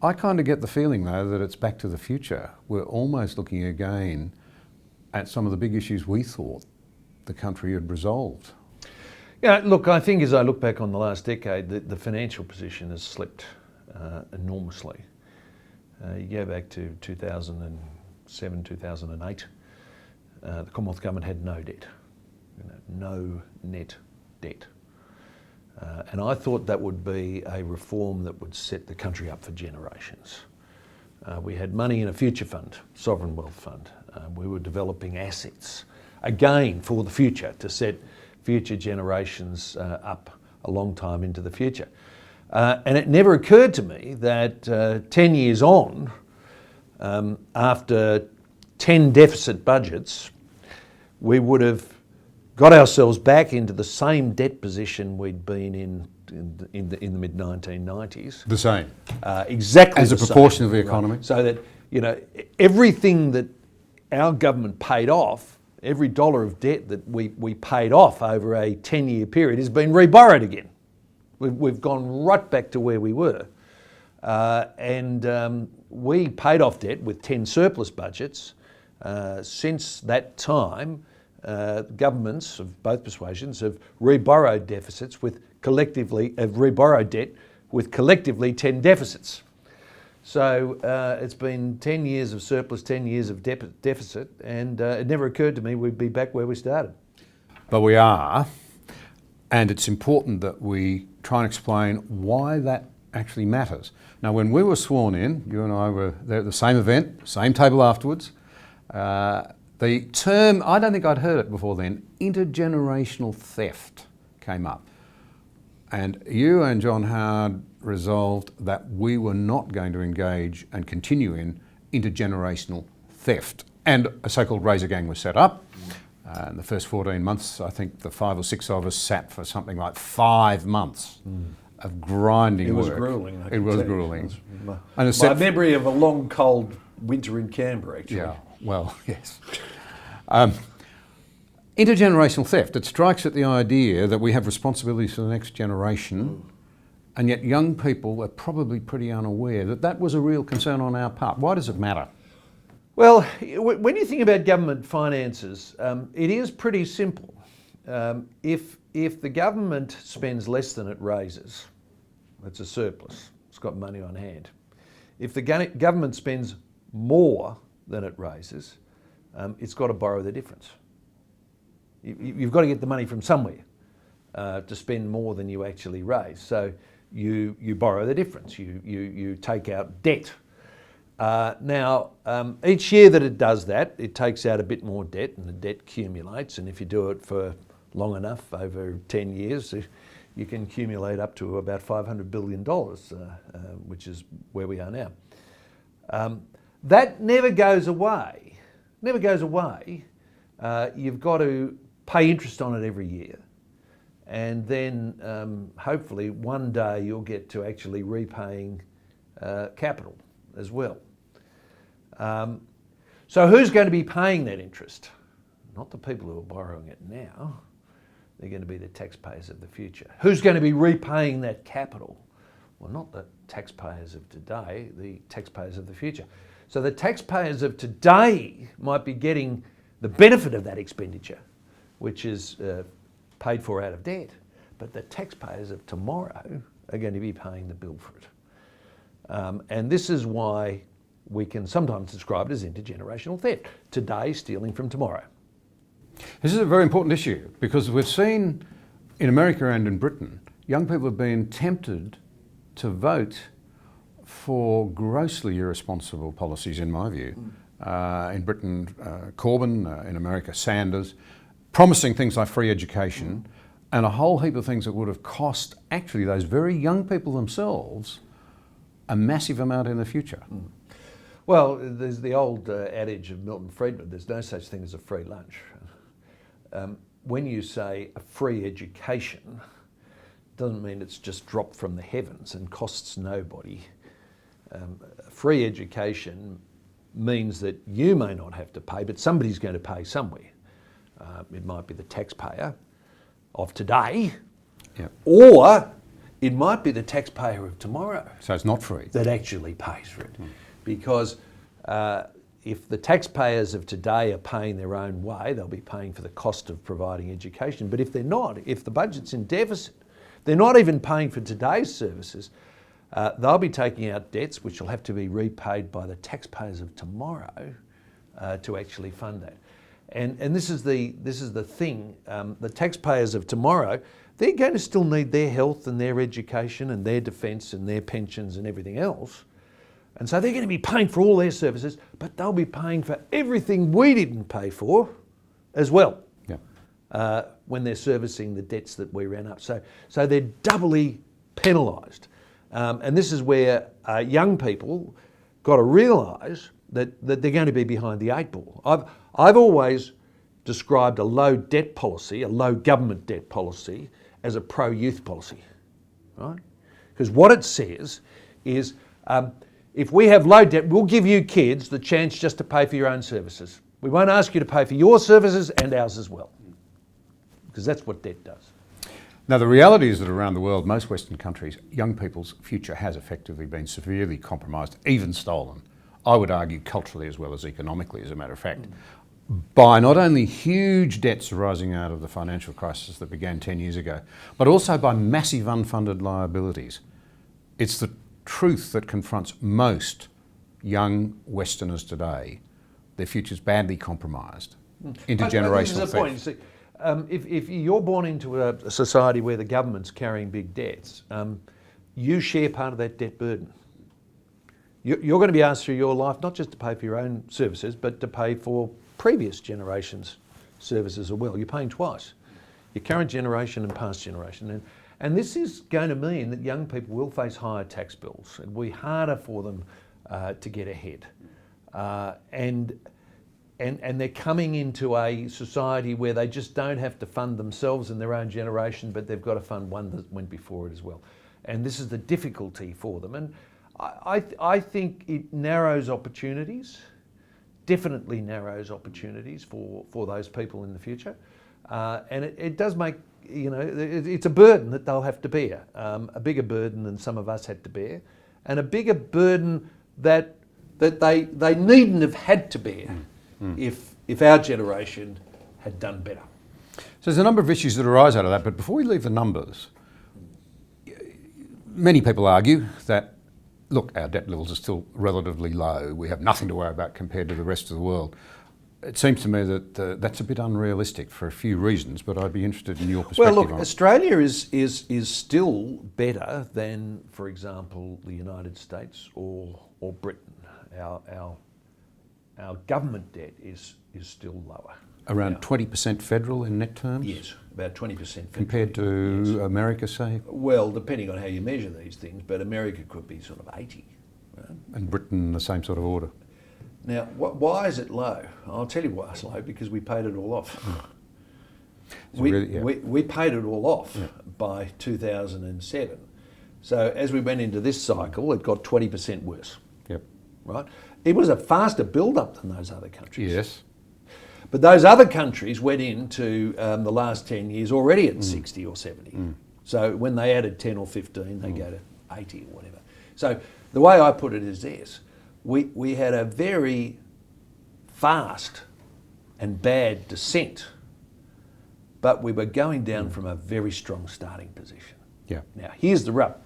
I kind of get the feeling, though, that it's back to the future. We're almost looking again at some of the big issues we thought the country had resolved. Yeah, look, I think as I look back on the last decade, the financial position has slipped enormously. You go back to 2007, 2008, the Commonwealth Government had no debt, no net debt. And I thought that would be a reform that would set the country up for generations. We had money in a future fund, sovereign wealth fund. We were developing assets, again for the future, to set future generations up a long time into the future. And it never occurred to me that 10 years on, after 10 deficit budgets, we would have got ourselves back into the same debt position we'd been in the mid-1990s. The same? Exactly as the a proportion same, of the economy? right. So that, everything that our government paid off, every dollar of debt that we paid off over a 10-year period has been reborrowed again. We've gone right back to where we were. And we paid off debt with 10 surplus budgets. Since that time, governments of both persuasions have reborrowed deficits with reborrowed debt with collectively 10 deficits. So it's been 10 years of surplus, 10 years of deficit, and it never occurred to me we'd be back where we started. But we are, and it's important that we try and explain why that actually matters. Now, when we were sworn in, you and I were there at the same event, same table afterwards. The term, I don't think I'd heard it before then, intergenerational theft came up. And you and John Howard resolved that we were not going to engage and continue in intergenerational theft. And a so-called razor gang was set up. In the first 14 months, I think the 5 or 6 of us sat for something like 5 months of grinding work. It was gruelling. It was gruelling. My memory of a long, cold winter in Canberra, actually. Yeah, well, yes. Intergenerational theft, it strikes at the idea that we have responsibilities for the next generation, and yet young people are probably pretty unaware that that was a real concern on our part. Why does it matter? Well, when you think about government finances, it is pretty simple. If the government spends less than it raises, it's a surplus. It's got money on hand. If the government spends more than it raises, it's got to borrow the difference. You've got to get the money from somewhere to spend more than you actually raise. So you borrow the difference. You take out debt. Now, each year that it does that, it takes out a bit more debt, and the debt accumulates. And if you do it for long enough, over 10 years, you can accumulate up to about $500 billion, which is where we are now. That never goes away. Never goes away. You've got to pay interest on it every year. And then hopefully one day you'll get to actually repaying capital as well. So who's going to be paying that interest? Not the people who are borrowing it now. They're going to be the taxpayers of the future. Who's going to be repaying that capital? Well, not the taxpayers of today, the taxpayers of the future. So the taxpayers of today might be getting the benefit of that expenditure, which is paid for out of debt, but the taxpayers of tomorrow are going to be paying the bill for it. And this is why we can sometimes describe it as intergenerational theft. Today stealing from tomorrow. This is a very important issue because we've seen in America and in Britain, young people have been tempted to vote for grossly irresponsible policies, in my view. In Britain, Corbyn, in America, Sanders, promising things like free education and a whole heap of things that would have cost actually those very young people themselves a massive amount in the future. Well, there's the old adage of Milton Friedman, there's no such thing as a free lunch. When you say a free education, doesn't mean it's just dropped from the heavens and costs nobody. Free education means that you may not have to pay, but somebody's going to pay somewhere. It might be the taxpayer of today, Yep. or it might be the taxpayer of tomorrow So it's not free. that actually pays for it. Because if the taxpayers of today are paying their own way, they'll be paying for the cost of providing education. But if they're not, if the budget's in deficit, they're not even paying for today's services, they'll be taking out debts which will have to be repaid by the taxpayers of tomorrow to actually fund that. And this is the thing, the taxpayers of tomorrow, they're going to still need their health and their education and their defence and their pensions and everything else. And so they're going to be paying for all their services, but they'll be paying for everything we didn't pay for as well when they're servicing the debts that we ran up. So they're doubly penalised. And this is where young people got to realise that they're going to be behind the eight ball. I've always described a low debt policy, a low government debt policy, as a pro-youth policy, right? Because what it says is if we have low debt, we'll give you kids the chance just to pay for your own services. We won't ask you to pay for your services and ours as well, because that's what debt does. Now, the reality is that around the world, most Western countries, young people's future has effectively been severely compromised, even stolen. I would argue culturally as well as economically, as a matter of fact, by not only huge debts arising out of the financial crisis that began 10 years ago, but also by massive unfunded liabilities. It's the truth that confronts most young Westerners today. Their future's badly compromised. Intergenerational This is the point. You see, if you're born into a society where the government's carrying big debts, you share part of that debt burden. You're going to be asked through your life not just to pay for your own services, but to pay for previous generations' services as well. You're paying twice, your current generation and past generation. And this is going to mean that young people will face higher tax bills. It will be harder for them to get ahead. And they're coming into a society where they just don't have to fund themselves and their own generation, but they've got to fund one that went before it as well. And this is the difficulty for them. And I think it narrows opportunities, definitely narrows opportunities for those people in the future. And it does make, it's a burden that they'll have to bear, a bigger burden than some of us had to bear, and a bigger burden that they needn't have had to bear if our generation had done better. So there's a number of issues that arise out of that, but before we leave the numbers, many people argue that, look, our debt levels are still relatively low. We have nothing to worry about compared to the rest of the world. It seems to me that that's a bit unrealistic for a few reasons, but I'd be interested in your perspective Well, look, on it. Australia is still better than, for example, the United States or Britain. Our government debt is still lower. Around 20% federal in net terms? Yes, about 20% Compared to America, say? Well, depending on how you measure these things, but America could be sort of 80. Right? And Britain, the same sort of order. Now, why is it low? I'll tell you why it's low, because we paid it all off. We paid it all off by 2007. So as we went into this cycle, it got 20% worse. Yep. Right? It was a faster build-up than those other countries. Yes. But those other countries went into the last 10 years already at 60 or 70. So when they added 10 or 15, they go to 80 or whatever. So the way I put it is this. We had a very fast and bad descent, but we were going down from a very strong starting position. Yeah. Now, here's the rub.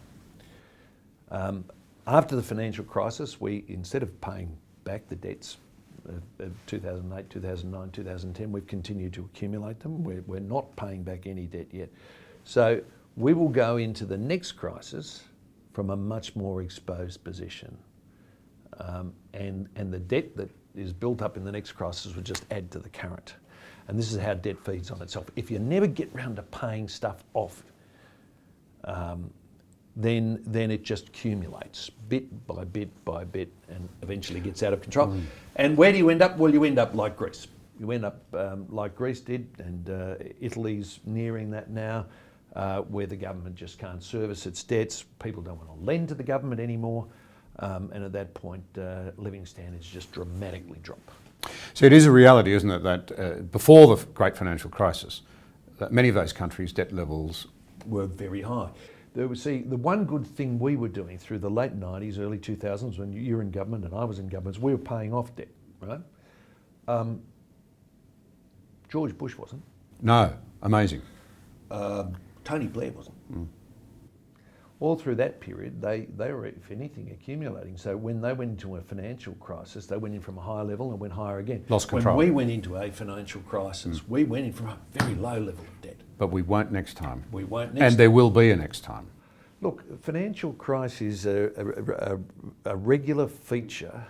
After the financial crisis, we, instead of paying back the debts of 2008, 2009, 2010, we've continued to accumulate them. We're not paying back any debt yet. So we will go into the next crisis from a much more exposed position. And the debt that is built up in the next crisis will just add to the current. And this is how debt feeds on itself. If you never get round to paying stuff off, then it just accumulates bit by bit by bit and eventually gets out of control. And where do you end up? Well, you end up like Greece. You end up like Greece did, and Italy's nearing that now, where the government just can't service its debts. People don't want to lend to the government anymore. And at that point, living standards just dramatically drop. So it is a reality, isn't it, that before the great financial crisis, that many of those countries' debt levels were very high. The one good thing we were doing through the late 90s, early 2000s, when you were in government and I was in government, is we were paying off debt, right? George Bush wasn't. No, amazing. Tony Blair wasn't. All through that period, they were, if anything, accumulating. So when they went into a financial crisis, they went in from a high level and went higher again. Lost control. When we went into a financial crisis, we went in from a very low level of debt. But we won't next time. We won't next And there will be a next time. Look, financial crisis are a regular feature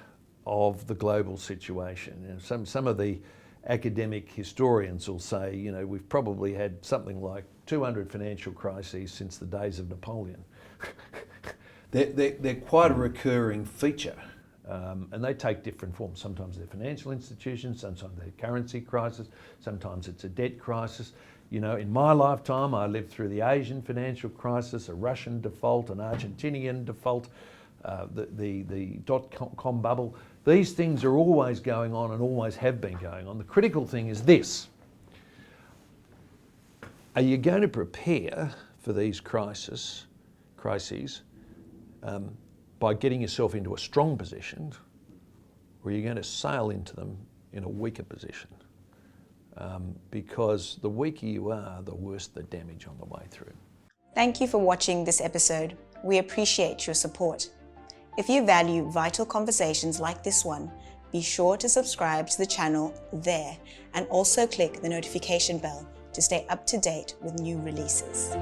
of the global situation. You know, some of the academic historians will say, you know, we've probably had something like 200 financial crises since the days of Napoleon. They're quite a recurring feature. And they take different forms. Sometimes they're financial institutions, sometimes they're currency crisis, sometimes it's a debt crisis. You know, in my lifetime, I lived through the Asian financial crisis, a Russian default, an Argentinian default, the dot-com bubble. These things are always going on and always have been going on. The critical thing is this. Are you going to prepare for these crises by getting yourself into a strong position, or are you going to sail into them in a weaker position? Because the weaker you are, the worse the damage on the way through. Thank you for watching this episode. We appreciate your support. If you value vital conversations like this one, be sure to subscribe to the channel there and also click the notification bell to stay up to date with new releases.